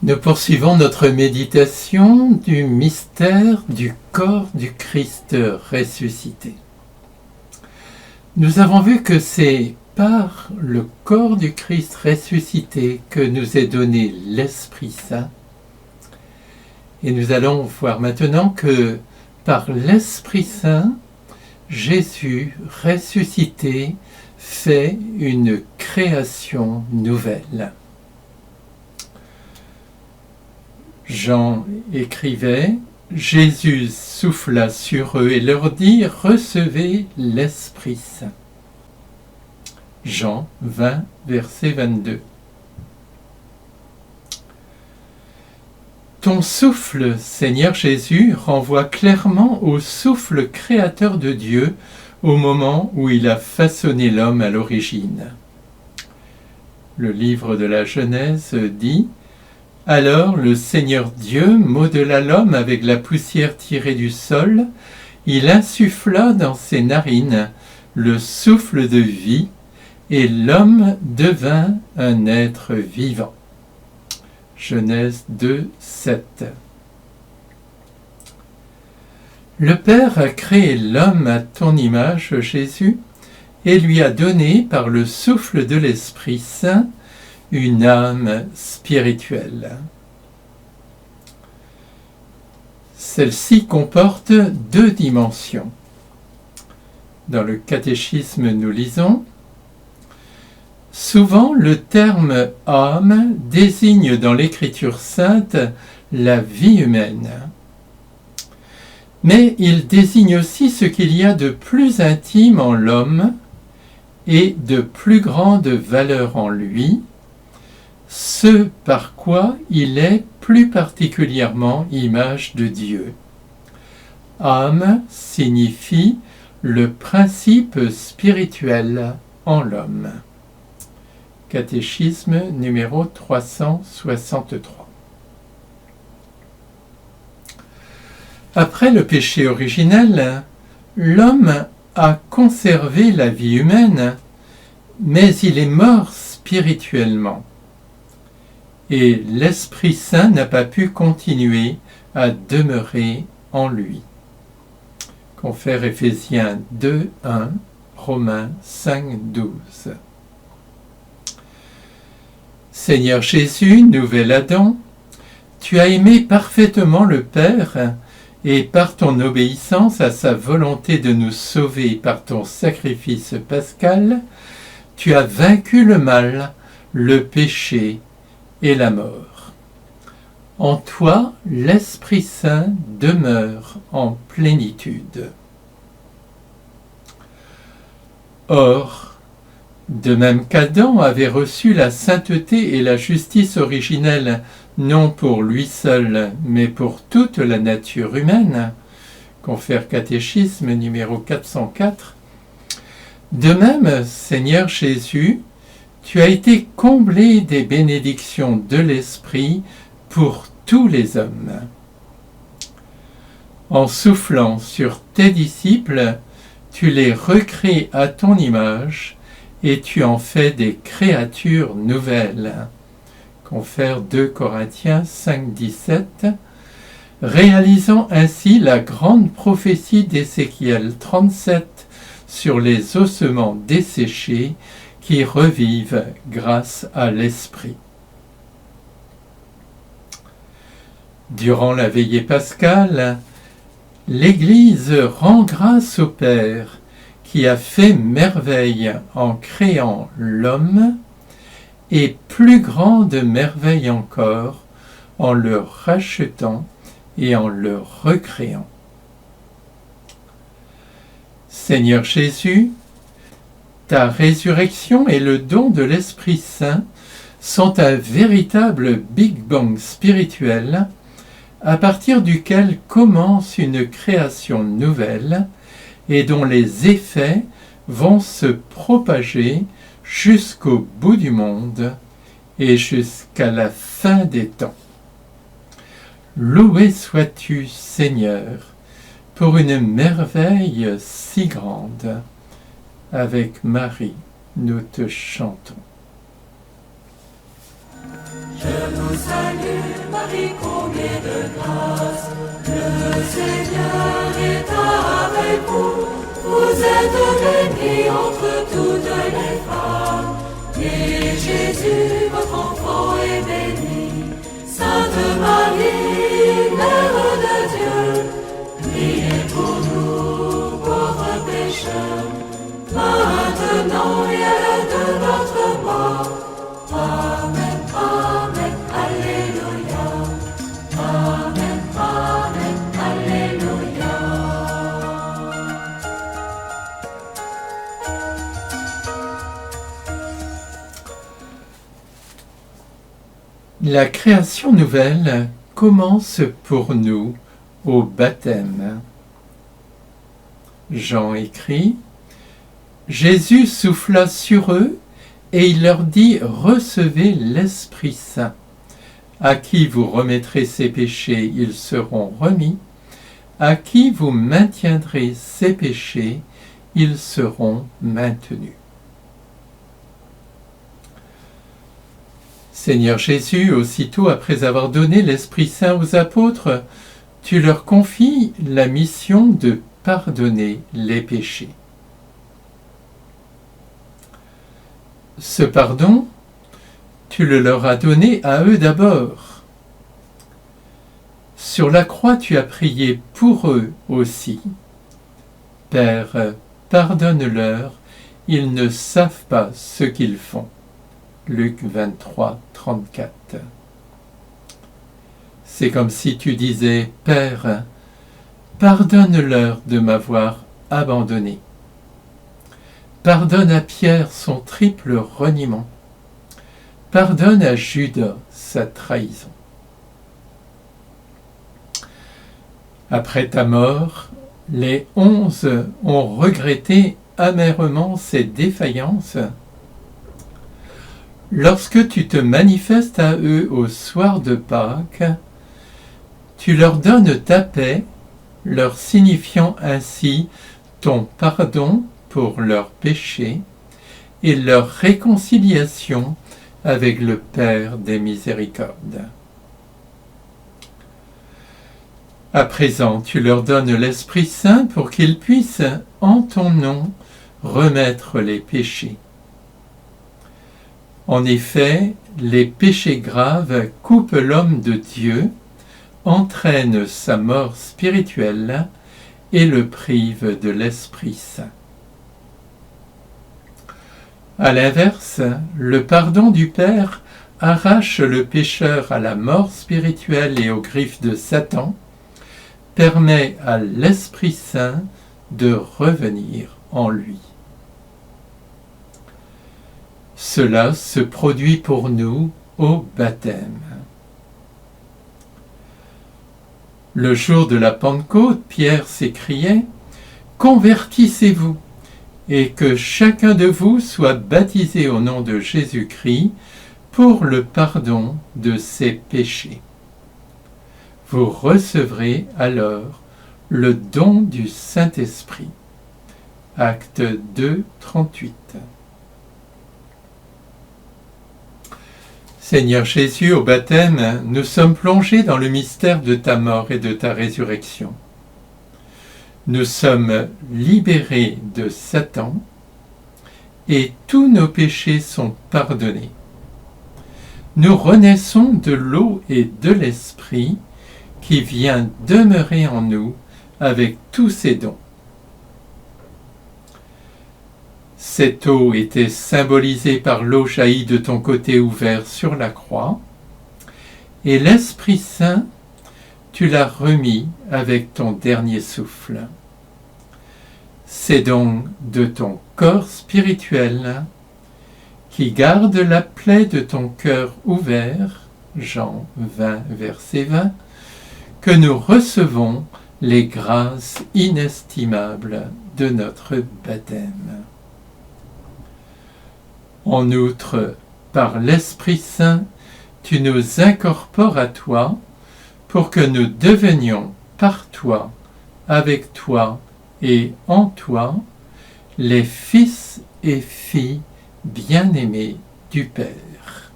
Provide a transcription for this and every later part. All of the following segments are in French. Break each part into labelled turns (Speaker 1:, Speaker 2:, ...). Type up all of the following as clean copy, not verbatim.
Speaker 1: Nous poursuivons notre méditation du mystère du corps du Christ ressuscité. Nous avons vu que c'est par le corps du Christ ressuscité que nous est donné l'Esprit Saint. Et nous allons voir maintenant que par l'Esprit Saint, Jésus ressuscité fait une création nouvelle. Jean écrivait, Jésus souffla sur eux et leur dit, recevez l'Esprit Saint. Jean 20, verset 22. Ton souffle, Seigneur Jésus, renvoie clairement au souffle créateur de Dieu au moment où il a façonné l'homme à l'origine. Le livre de la Genèse dit « Alors le Seigneur Dieu modela l'homme avec la poussière tirée du sol, il insuffla dans ses narines le souffle de vie, et l'homme devint un être vivant. » Genèse 2, 7. Le Père a créé l'homme à ton image, Jésus, et lui a donné, par le souffle de l'Esprit Saint, une âme spirituelle. Celle-ci comporte deux dimensions. Dans le catéchisme, nous lisons « Souvent, le terme « âme » désigne dans l'Écriture sainte la vie humaine. Mais il désigne aussi ce qu'il y a de plus intime en l'homme et de plus grande valeur en lui, ce par quoi il est plus particulièrement image de Dieu. Âme signifie le principe spirituel en l'homme. Catéchisme numéro 363. Après le péché originel, l'homme a conservé la vie humaine, mais il est mort spirituellement. Et l'Esprit Saint n'a pas pu continuer à demeurer en lui. Confère Éphésiens 2, 1, Romains 5, 12. Seigneur Jésus, nouvel Adam, tu as aimé parfaitement le Père et par ton obéissance à sa volonté de nous sauver par ton sacrifice pascal, tu as vaincu le mal, le péché et la mort. En toi, l'Esprit Saint demeure en plénitude. Or, de même qu'Adam avait reçu la sainteté et la justice originelle, non pour lui seul, mais pour toute la nature humaine, confère catéchisme numéro 404, de même, Seigneur Jésus, tu as été comblé des bénédictions de l'Esprit pour tous les hommes. En soufflant sur tes disciples, tu les recrées à ton image et tu en fais des créatures nouvelles. Confère 2 Corinthiens 5, 17, réalisant ainsi la grande prophétie d'Ézéchiel 37 sur les ossements desséchés qui revivent grâce à l'Esprit. Durant la veillée pascale, l'Église rend grâce au Père qui a fait merveille en créant l'homme et plus grande merveille encore en le rachetant et en le recréant. Seigneur Jésus, ta résurrection et le don de l'Esprit Saint sont un véritable Big Bang spirituel à partir duquel commence une création nouvelle et dont les effets vont se propager jusqu'au bout du monde et jusqu'à la fin des temps. Loué sois-tu, Seigneur, pour une merveille si grande. Avec Marie, nous te chantons. Je
Speaker 2: salue Marie, comblée de grâce. Le Seigneur est avec vous. Vous êtes bénie entre toutes les femmes. Et Jésus, votre enfant, est béni. Sainte Marie, Mère de Dieu, priez pour nous, pauvres pécheurs, maintenant et à l'heure de notre mort. Amen, Amen, Alléluia. Amen, Amen, Alléluia.
Speaker 1: La création nouvelle commence pour nous au baptême. Jean écrit: Jésus souffla sur eux et il leur dit: Recevez l'Esprit Saint. À qui vous remettrez ses péchés, ils seront remis. À qui vous maintiendrez ses péchés, ils seront maintenus. Seigneur Jésus, aussitôt après avoir donné l'Esprit Saint aux apôtres, tu leur confies la mission de pardonner les péchés. Ce pardon, tu le leur as donné à eux d'abord. Sur la croix, tu as prié pour eux aussi. Père, pardonne-leur, ils ne savent pas ce qu'ils font. Luc 23, 34. C'est comme si tu disais: Père, pardonne-leur de m'avoir abandonné. Pardonne à Pierre son triple reniement. Pardonne à Judas sa trahison. Après ta mort, les 11 ont regretté amèrement ces défaillances. Lorsque tu te manifestes à eux au soir de Pâques, tu leur donnes ta paix, leur signifiant ainsi ton pardon pour leurs péchés et leur réconciliation avec le Père des miséricordes. À présent, tu leur donnes l'Esprit Saint pour qu'ils puissent, en ton nom, remettre les péchés. En effet, les péchés graves coupent l'homme de Dieu, entraînent sa mort spirituelle et le privent de l'Esprit Saint. À l'inverse, le pardon du Père arrache le pécheur à la mort spirituelle et aux griffes de Satan, permet à l'Esprit Saint de revenir en lui. Cela se produit pour nous au baptême. Le jour de la Pentecôte, Pierre s'écriait: « Convertissez-vous, et que chacun de vous soit baptisé au nom de Jésus-Christ pour le pardon de ses péchés. Vous recevrez alors le don du Saint-Esprit. » Acte 2, 38. Seigneur Jésus, au baptême, nous sommes plongés dans le mystère de ta mort et de ta résurrection. Nous sommes libérés de Satan et tous nos péchés sont pardonnés. Nous renaissons de l'eau et de l'Esprit qui vient demeurer en nous avec tous ses dons. Cette eau était symbolisée par l'eau jaillie de ton côté ouvert sur la croix, et l'Esprit Saint, tu l'as remis avec ton dernier souffle. C'est donc de ton corps spirituel qui garde la plaie de ton cœur ouvert, Jean 20, verset 20, que nous recevons les grâces inestimables de notre baptême. En outre, par l'Esprit Saint, tu nous incorpores à toi pour que nous devenions par toi, avec toi et en toi, les fils et filles bien-aimés du Père.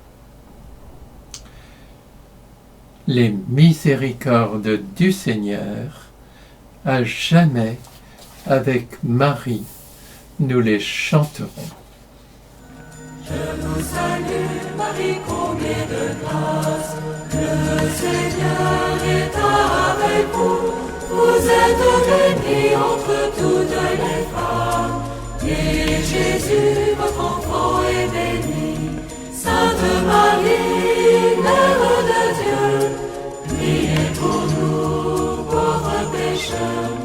Speaker 1: les miséricordes du Seigneur, à jamais, avec Marie, nous les chanterons.
Speaker 2: Je vous salue, Marie, comblée de grâce. Le Seigneur est avec vous. Vous êtes bénie entre toutes les femmes. Et Jésus, votre enfant, est béni. Sainte Marie, Mère de Dieu, priez pour nous, pauvres pécheurs,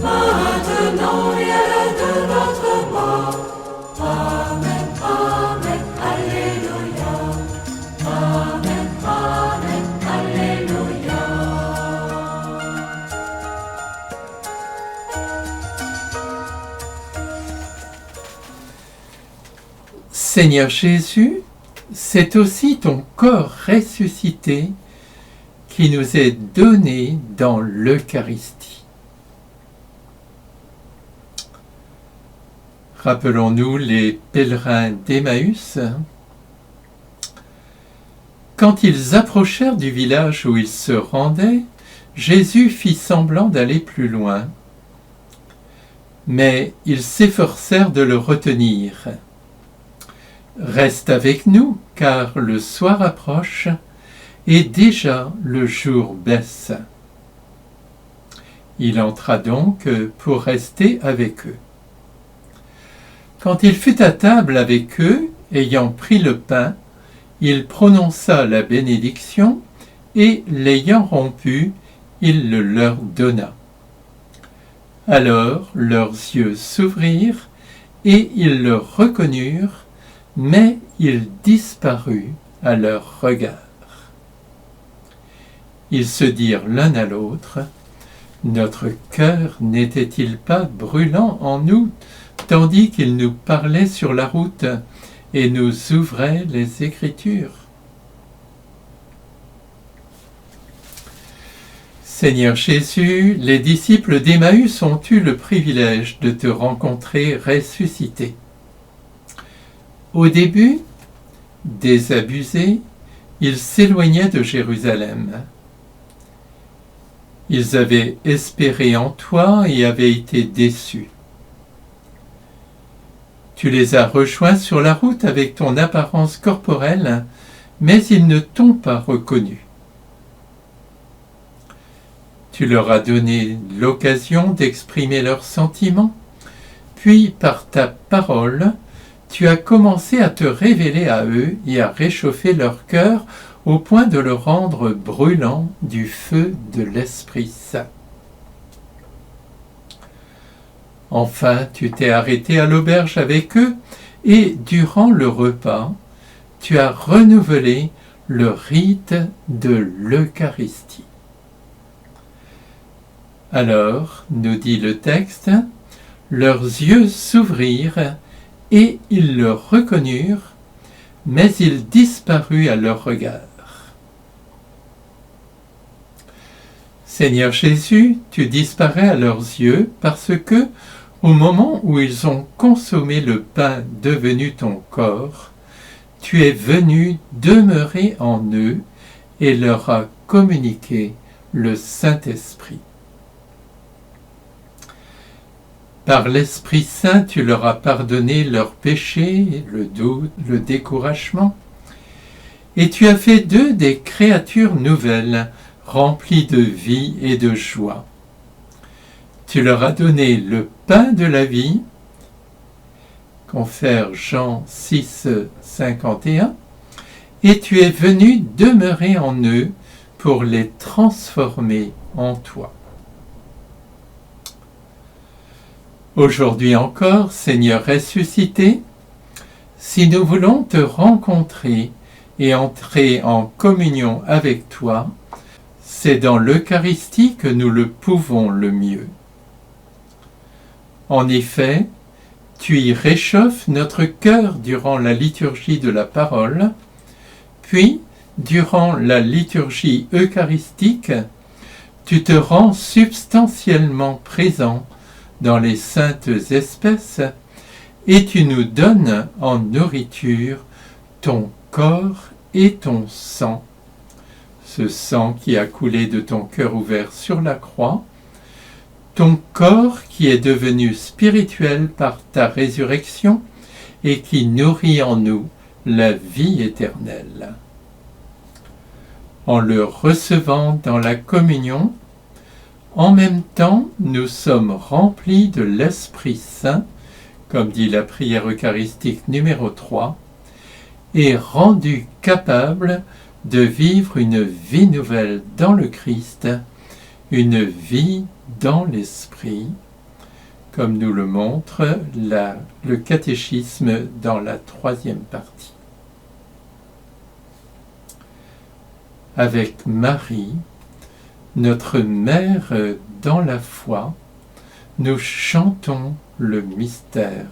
Speaker 2: maintenant et à l'heure de notre mort. Amen, Amen, Alléluia. Amen, Amen, Alléluia.
Speaker 1: Seigneur Jésus, c'est aussi ton corps ressuscité qui nous est donné dans l'Eucharistie. Rappelons-nous les pèlerins d'Emmaüs. Quand ils approchèrent du village où ils se rendaient, Jésus fit semblant d'aller plus loin. Mais ils s'efforcèrent de le retenir. « Reste avec nous, car le soir approche, et déjà le jour baisse. » Il entra donc pour rester avec eux. Quand il fut à table avec eux, ayant pris le pain, il prononça la bénédiction, et l'ayant rompu, il le leur donna. Alors leurs yeux s'ouvrirent, et ils le reconnurent, mais il disparut à leur regard. Ils se dirent l'un à l'autre, « Notre cœur n'était-il pas brûlant en nous, tandis qu'il nous parlait sur la route et nous ouvrait les Écritures ?» Seigneur Jésus, les disciples d'Emmaüs ont eu le privilège de te rencontrer ressuscité. Au début, désabusés, ils s'éloignaient de Jérusalem. Ils avaient espéré en toi et avaient été déçus. Tu les as rejoints sur la route avec ton apparence corporelle, mais ils ne t'ont pas reconnu. Tu leur as donné l'occasion d'exprimer leurs sentiments, puis par ta parole, tu as commencé à te révéler à eux et à réchauffer leur cœur au point de le rendre brûlant du feu de l'Esprit Saint. Enfin, tu t'es arrêté à l'auberge avec eux et, durant le repas, tu as renouvelé le rite de l'Eucharistie. Alors, nous dit le texte, leurs yeux s'ouvrirent et ils le reconnurent, mais il disparut à leur regard. Seigneur Jésus, tu disparais à leurs yeux parce que, au moment où ils ont consommé le pain devenu ton corps, tu es venu demeurer en eux et leur as communiqué le Saint-Esprit. Par l'Esprit Saint, tu leur as pardonné leurs péchés, le doute, le découragement, et tu as fait d'eux des créatures nouvelles, remplies de vie et de joie. Tu leur as donné le pain de la vie, confère Jean 6, 51, et tu es venu demeurer en eux pour les transformer en toi. Aujourd'hui encore, Seigneur ressuscité, si nous voulons te rencontrer et entrer en communion avec toi, c'est dans l'Eucharistie que nous le pouvons le mieux. En effet, tu y réchauffes notre cœur durant la liturgie de la parole, puis, durant la liturgie eucharistique, tu te rends substantiellement présent dans les saintes espèces, et tu nous donnes en nourriture ton corps et ton sang, ce sang qui a coulé de ton cœur ouvert sur la croix, ton corps qui est devenu spirituel par ta résurrection et qui nourrit en nous la vie éternelle. En le recevant dans la communion, en même temps, nous sommes remplis de l'Esprit Saint, comme dit la prière eucharistique numéro 3, et rendus capables de vivre une vie nouvelle dans le Christ, une vie dans l'Esprit, comme nous le montre le catéchisme dans la 3e partie. Avec Marie, notre Mère dans la foi, nous chantons le mystère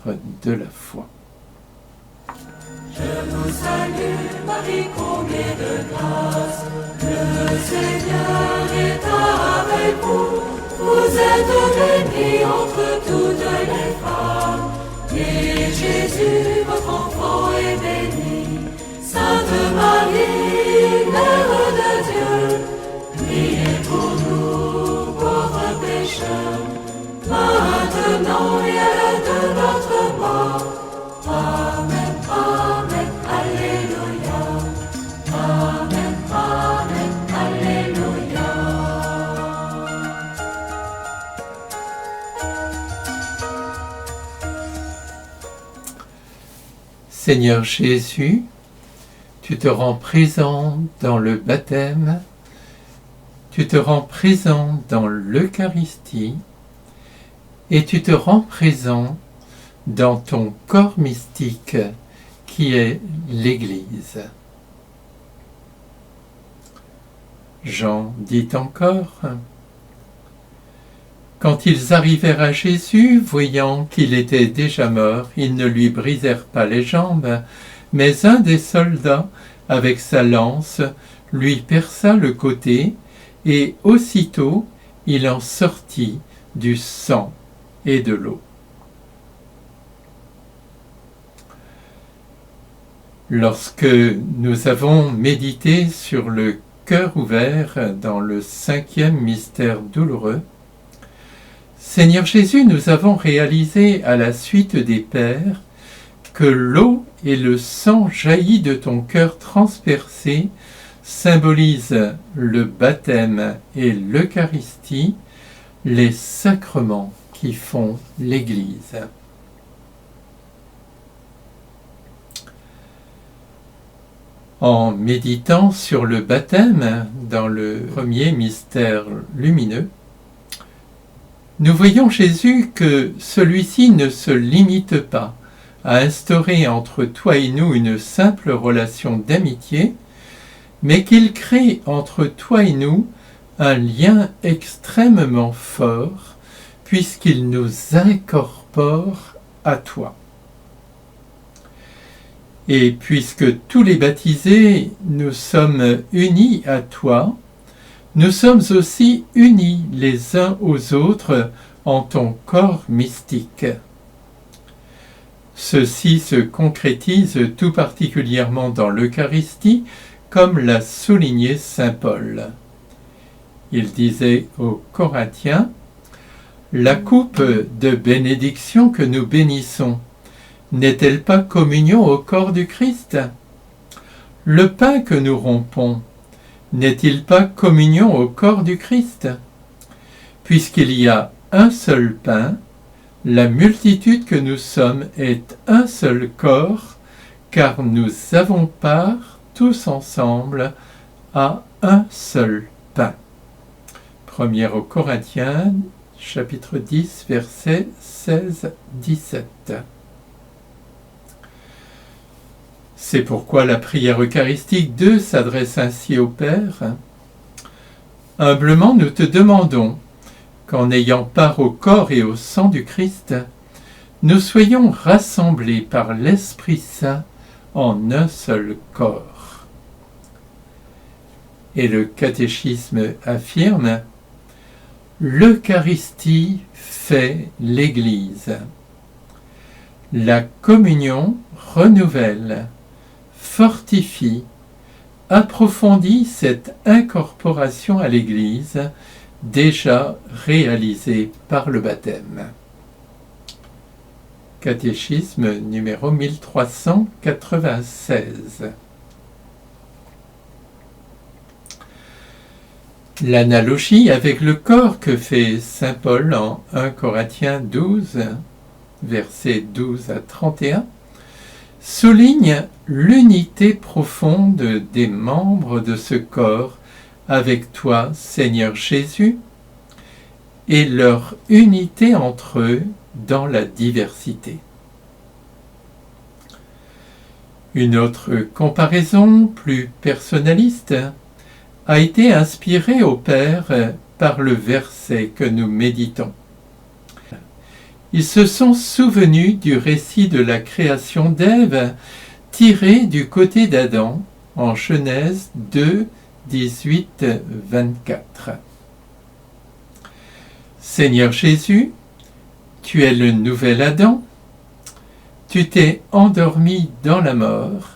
Speaker 1: de la foi.
Speaker 2: Je vous salue, Marie, comblée de grâce. Le Seigneur est avec vous. Vous êtes bénie entre toutes les femmes. Et Jésus, votre enfant, est béni. Sainte Marie, Mère de Dieu, priez pour nous, pauvres pécheurs, maintenant et à l'heure de notre mort. Amen, Amen, Alléluia. Amen, Amen, Alléluia.
Speaker 1: Seigneur Jésus, tu te rends présent dans le baptême, tu te rends présent dans l'Eucharistie et tu te rends présent dans ton corps mystique qui est l'Église. Jean dit encore, quand ils arrivèrent à Jésus, voyant qu'il était déjà mort, ils ne lui brisèrent pas les jambes, mais un des soldats, avec sa lance, lui perça le côté, et aussitôt il en sortit du sang et de l'eau. Lorsque nous avons médité sur le cœur ouvert dans le 5e mystère douloureux, Seigneur Jésus, nous avons réalisé à la suite des Pères que l'eau et le sang jaillis de ton cœur transpercé symbolisent le baptême et l'Eucharistie, les sacrements qui font l'Église. En méditant sur le baptême dans le premier mystère lumineux, nous voyons Jésus que celui-ci ne se limite pas à instaurer entre toi et nous une simple relation d'amitié, mais qu'il crée entre toi et nous un lien extrêmement fort, puisqu'il nous incorpore à toi. Et puisque tous les baptisés, nous sommes unis à toi, nous sommes aussi unis les uns aux autres en ton corps mystique. Ceci se concrétise tout particulièrement dans l'Eucharistie, comme l'a souligné saint Paul. Il disait aux Corinthiens, « La coupe de bénédiction que nous bénissons, n'est-elle pas communion au corps du Christ? Le pain que nous rompons, n'est-il pas communion au corps du Christ? Puisqu'il y a un seul pain, la multitude que nous sommes est un seul corps, car nous avons part tous ensemble à un seul pain. 1 aux Corinthiens, chapitre 10, versets 16-17. C'est pourquoi la prière eucharistique 2 s'adresse ainsi au Père. Humblement, nous te demandons qu'en ayant part au corps et au sang du Christ, nous soyons rassemblés par l'Esprit Saint en un seul corps. Et le catéchisme affirme, l'Eucharistie fait l'Église. La communion renouvelle, fortifie, approfondit cette incorporation à l'Église déjà réalisée par le baptême. Catéchisme numéro 1396. L'analogie avec le corps que fait saint Paul en 1 Corinthiens 12, versets 12 à 31, souligne l'unité profonde des membres de ce corps avec toi, Seigneur Jésus, et leur unité entre eux dans la diversité. Une autre comparaison, plus personnaliste, a été inspirée au Père par le verset que nous méditons. Ils se sont souvenus du récit de la création d'Ève tiré du côté d'Adam en Genèse 2, 18, 24. Seigneur Jésus, tu es le nouvel Adam, tu t'es endormi dans la mort,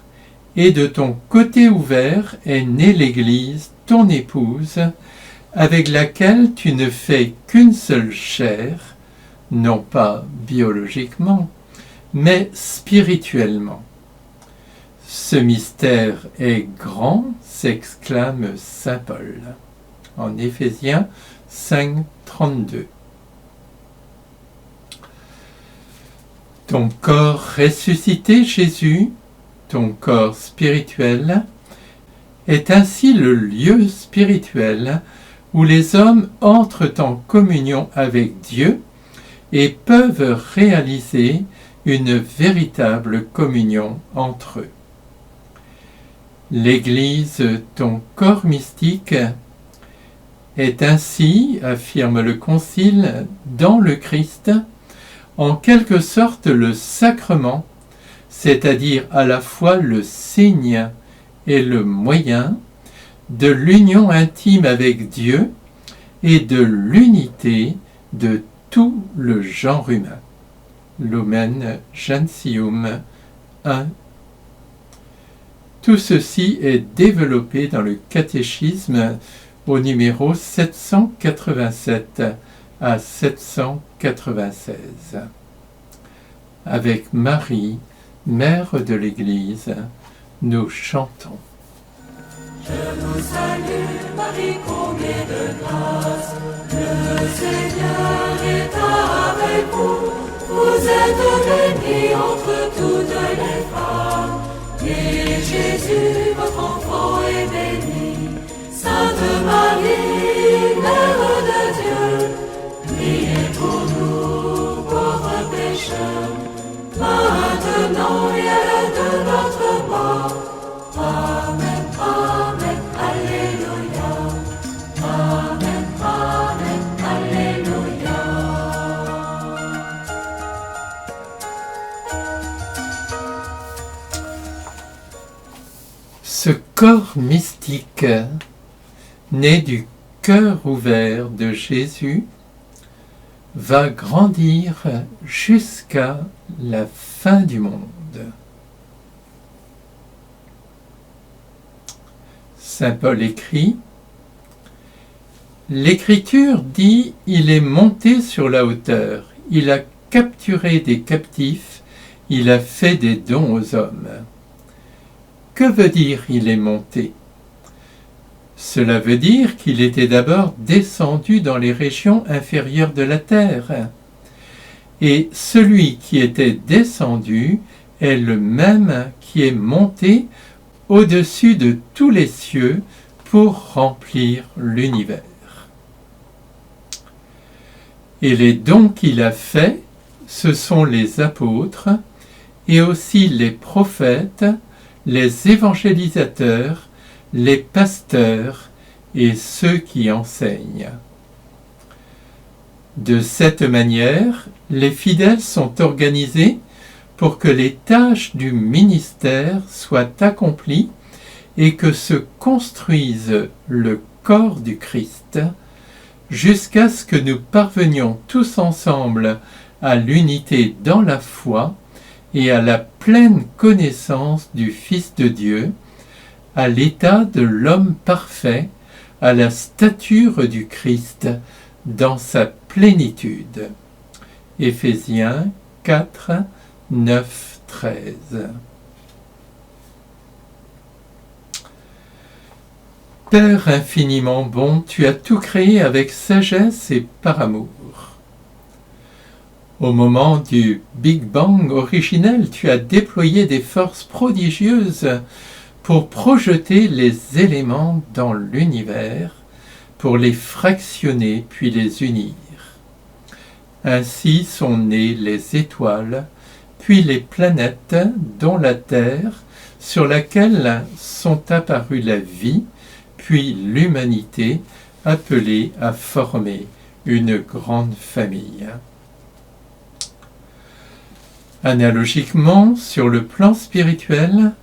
Speaker 1: et de ton côté ouvert est née l'Église, ton épouse, avec laquelle tu ne fais qu'une seule chair, non pas biologiquement, mais spirituellement. Ce mystère est grand, s'exclame saint Paul, en Éphésiens 5, 32. Ton corps ressuscité, Jésus, ton corps spirituel, est ainsi le lieu spirituel où les hommes entrent en communion avec Dieu et peuvent réaliser une véritable communion entre eux. L'Église, ton corps mystique, est ainsi, affirme le Concile, dans le Christ, en quelque sorte le sacrement, c'est-à-dire à la fois le signe et le moyen de l'union intime avec Dieu et de l'unité de tout le genre humain. Lumen Gentium 1. Tout ceci est développé dans le catéchisme au numéro 787 à 796. Avec Marie, Mère de l'Église, nous chantons.
Speaker 2: Je vous salue, Marie, comblée de grâce. Le Seigneur est avec vous. Vous êtes bénie entre toutes les femmes. Et Jésus, votre enfant, est béni. Sainte Marie, Mère de Dieu, priez pour nous, pauvres pécheurs, maintenant et à l'heure de notre mort. Amen, Amen, Alléluia. Amen, Amen, Alléluia.
Speaker 1: Ce corps mystique, né du cœur ouvert de Jésus, va grandir jusqu'à la fin du monde. Saint Paul écrit, « L'Écriture dit, il est monté sur la hauteur, il a capturé des captifs, il a fait des dons aux hommes. » Que veut dire « il est monté » ? Cela veut dire qu'il était d'abord descendu dans les régions inférieures de la terre. Et celui qui était descendu est le même qui est monté au-dessus de tous les cieux pour remplir l'univers. Et les dons qu'il a faits, ce sont les apôtres et aussi les prophètes, les évangélisateurs, les pasteurs et ceux qui enseignent. De cette manière, les fidèles sont organisés pour que les tâches du ministère soient accomplies et que se construise le corps du Christ, jusqu'à ce que nous parvenions tous ensemble à l'unité dans la foi et à la pleine connaissance du Fils de Dieu, à l'état de l'homme parfait, à la stature du Christ dans sa plénitude. Éphésiens 4, 9, 13. Père infiniment bon, tu as tout créé avec sagesse et par amour. Au moment du Big Bang originel, tu as déployé des forces prodigieuses pour projeter les éléments dans l'univers, pour les fractionner puis les unir. Ainsi sont nées les étoiles, puis les planètes, dont la Terre, sur laquelle sont apparues la vie, puis l'humanité, appelée à former une grande famille. Analogiquement, sur le plan spirituel,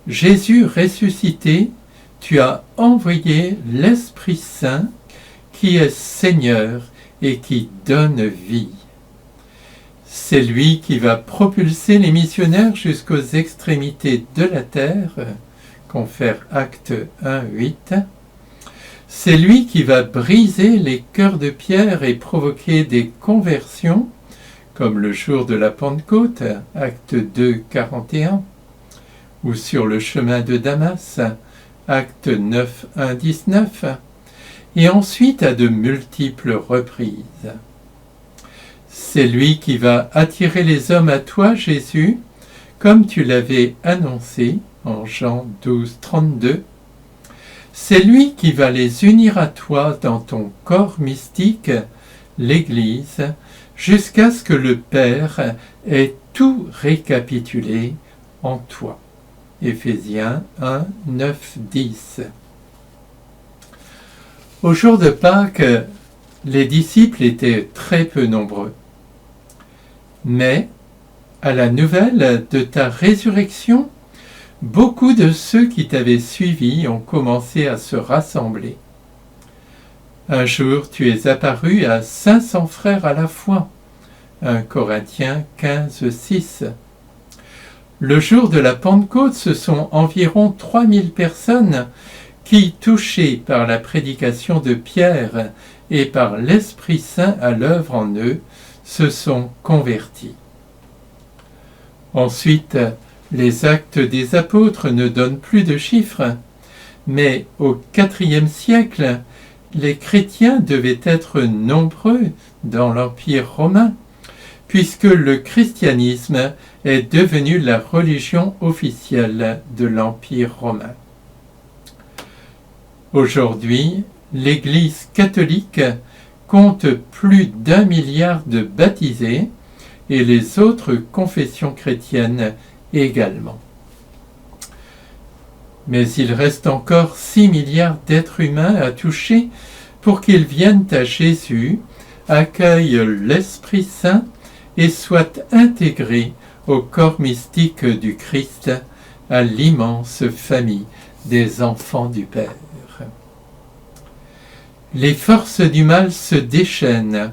Speaker 1: Jésus ressuscité, tu as envoyé l'Esprit Saint qui est Seigneur et qui donne vie. C'est lui qui va propulser les missionnaires jusqu'aux extrémités de la terre, confère Actes 1, 8. C'est lui qui va briser les cœurs de pierre et provoquer des conversions, comme le jour de la Pentecôte, Acte 2, 41, ou sur le chemin de Damas, Acte 9, 1, 19, et ensuite à de multiples reprises. C'est lui qui va attirer les hommes à toi, Jésus, comme tu l'avais annoncé en Jean 12, 32. C'est lui qui va les unir à toi dans ton corps mystique, l'Église, jusqu'à ce que le Père ait tout récapitulé en toi. Éphésiens 1, 9, 10. Au jour de Pâques, les disciples étaient très peu nombreux. Mais, à la nouvelle de ta résurrection, beaucoup de ceux qui t'avaient suivi ont commencé à se rassembler. Un jour, tu es apparu à 500 frères à la fois. 1 Corinthiens 15, 6. Le jour de la Pentecôte, ce sont environ 3000 personnes qui, touchées par la prédication de Pierre et par l'Esprit Saint à l'œuvre en eux, se sont convertis. Ensuite, les actes des apôtres ne donnent plus de chiffres, mais au IVe siècle, les chrétiens devaient être nombreux dans l'Empire romain, puisque le christianisme est devenu la religion officielle de l'Empire romain. Aujourd'hui, l'Église catholique compte plus d'1 milliard de baptisés et les autres confessions chrétiennes également. Mais il reste encore 6 milliards d'êtres humains à toucher pour qu'ils viennent à Jésus, accueillent l'Esprit Saint et soient intégrés au corps mystique du Christ, à l'immense famille des enfants du Père. Les forces du mal se déchaînent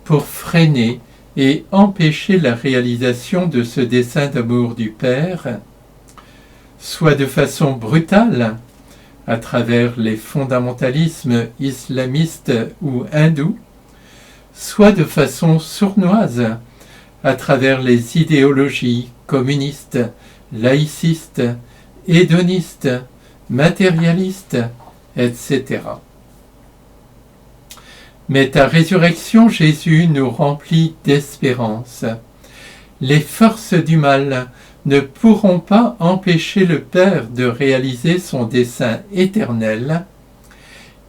Speaker 1: pour freiner et empêcher la réalisation de ce dessein d'amour du Père, soit de façon brutale, à travers les fondamentalismes islamistes ou hindous, soit de façon sournoise, à travers les idéologies communistes, laïcistes, hédonistes, matérialistes, etc. Mais ta résurrection, Jésus, nous remplit d'espérance. Les forces du mal ne pourront pas empêcher le Père de réaliser son dessein éternel.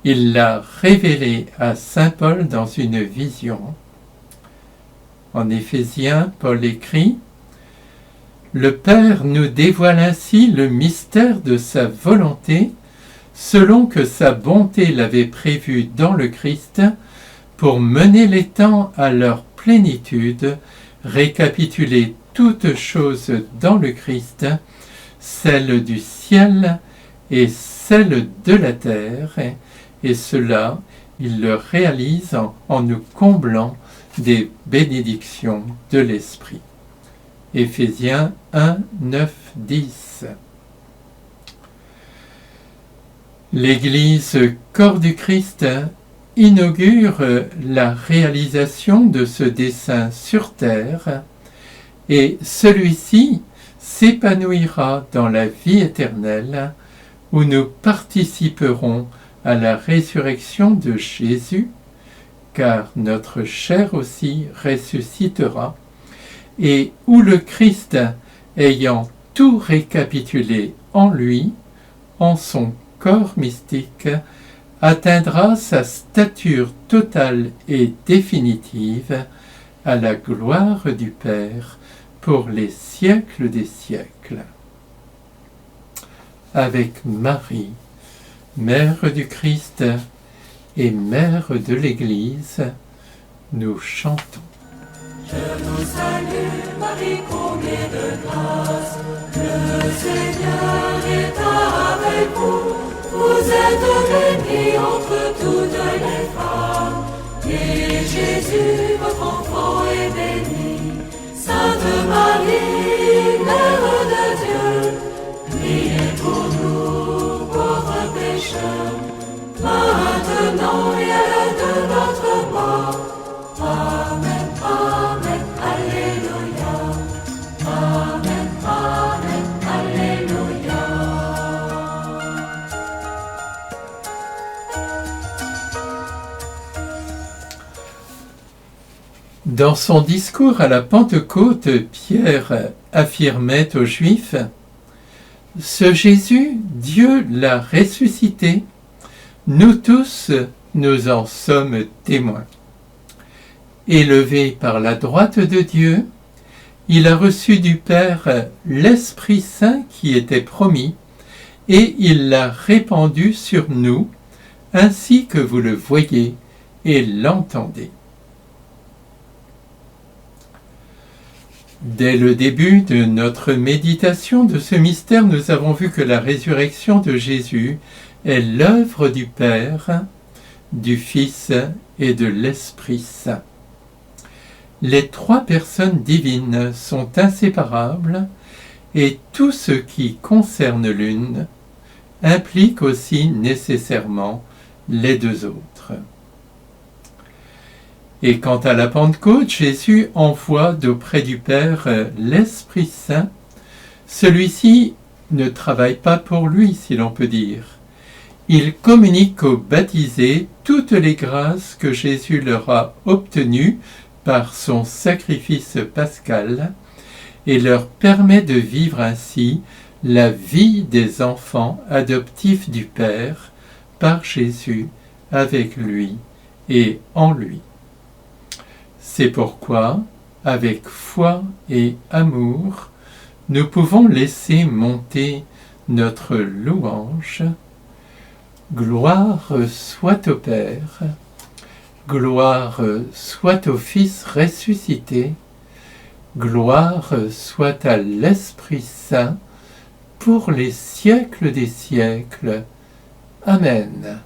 Speaker 1: Il l'a révélé à saint Paul dans une vision. En Éphésiens, Paul écrit « Le Père nous dévoile ainsi le mystère de sa volonté, selon que sa bonté l'avait prévu dans le Christ, pour mener les temps à leur plénitude, récapituler toutes choses dans le Christ, celles du ciel et celles de la terre, et cela, il le réalise en nous comblant des bénédictions de l'Esprit. » Éphésiens 1, 9, 10. L'Église, corps du Christ, inaugure la réalisation de ce dessein sur terre et celui-ci s'épanouira dans la vie éternelle où nous participerons à la résurrection de Jésus, car notre chair aussi ressuscitera, et où le Christ, ayant tout récapitulé en lui, en son corps mystique, atteindra sa stature totale et définitive à la gloire du Père pour les siècles des siècles. Avec Marie, Mère du Christ et Mère de l'Église, nous chantons.
Speaker 2: Je vous salue, Marie, comblée de grâce. Le Seigneur est avec vous. Vous êtes bénie entre toutes les femmes. Et Jésus, votre enfant, est béni. Sainte Marie, Mère de Dieu, priez pour nous, pauvres pécheurs, maintenant et à l'heure de notre mort. Amen, Amen, Alléluia. Amen, Amen, Alléluia.
Speaker 1: Dans son discours à la Pentecôte, Pierre affirmait aux Juifs « Ce Jésus, Dieu l'a ressuscité. Nous tous, nous en sommes témoins. Élevé par la droite de Dieu, il a reçu du Père l'Esprit Saint qui était promis, et il l'a répandu sur nous, ainsi que vous le voyez et l'entendez. » Dès le début de notre méditation de ce mystère, nous avons vu que la résurrection de Jésus est l'œuvre du Père, du Fils et de l'Esprit Saint. Les trois personnes divines sont inséparables et tout ce qui concerne l'une implique aussi nécessairement les deux autres. Et quant à la Pentecôte, Jésus envoie d'auprès du Père l'Esprit Saint. Celui-ci ne travaille pas pour lui, si l'on peut dire. Il communique aux baptisés toutes les grâces que Jésus leur a obtenues par son sacrifice pascal et leur permet de vivre ainsi la vie des enfants adoptifs du Père par Jésus, avec lui et en lui. C'est pourquoi, avec foi et amour, nous pouvons laisser monter notre louange. Gloire soit au Père, gloire soit au Fils ressuscité, gloire soit à l'Esprit Saint, pour les siècles des siècles. Amen.